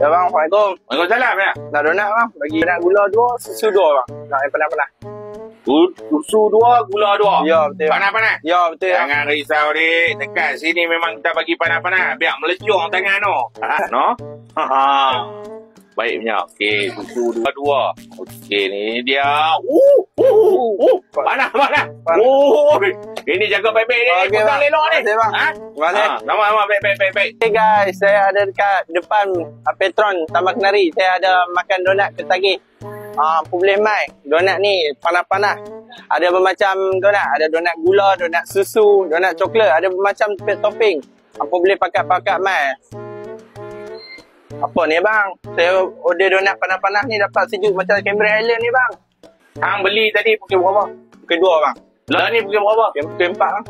Ya bang, Assalamualaikum. Waalaikumsalam ya. Nak donat bang? Bagi donat gula 2, susu 2 bang. Nak yang panas-panas. Susu 2, gula 2. Ya, betul. Panas-panas? Ya, betul. Jangan risau dik. Dekat sini memang kita bagi panas-panas. Biar melecong tangan tu. No? Baiknya. Okey, susu 2. Okey, ni dia. Panas. Ini jaga baik-baik ni. Okey, Pegang bang. elok ni. Terima kasih, bang. Terima kasih. Nama baik. Hey guys, saya ada dekat depan Petron Taman Kenari. Saya ada makan donat ketagih. Boleh mai. Donat ni panas-panas. Ada bermacam donat. Ada donat gula, donat susu, donat coklat. Ada bermacam topping. Apa boleh pakat-pakat mai. Apa ni bang? Saya order donat panas-panas ni dapat sejuk macam Cameron Island ni bang. Hang beli tadi pukul berapa? Pukul 2 bang. Lah ni pukul berapa? Pukul 4 bang.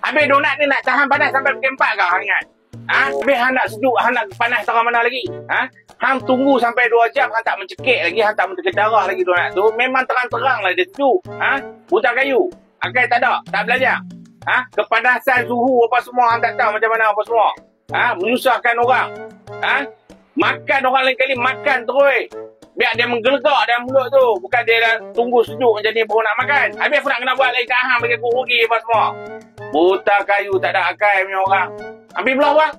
Habis donat ni nak tahan panas sampai pukul 4 ke hang ingat? Habis hang nak sejuk, hang nak panas terang mana lagi? Hang tunggu sampai 2 jam, hang tak mencekik lagi, hang tak menterdarah lagi donat tu. Memang terang-terang lah dia sejuk. Buta kayu. Akal tak ada? Tak belajar? Kepanasan suhu apa semua hang tak tahu macam mana apa semua. Menyusahkan orang. Makan orang lain kali, makan terus. Biar dia menggelegak dalam mulut tu. Bukan dia dah tunggu sejuk macam ni baru nak makan. Habis aku nak kena buat lagi kat hang bagi aku rugi apa semua. Buta kayu tak ada akal punya orang. Ambil belah bang.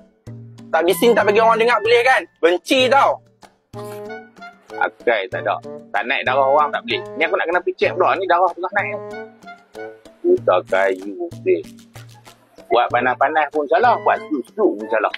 Tak bising tak bagi orang dengar boleh kan? Benci tau. Akal tak ada. Tak naik darah orang tak boleh. Ni aku nak kena pergi check pula. Ni darah tengah naik. Buta kayu. Buat panas-panas pun salah. Buat sejuk-sejuk pun salah.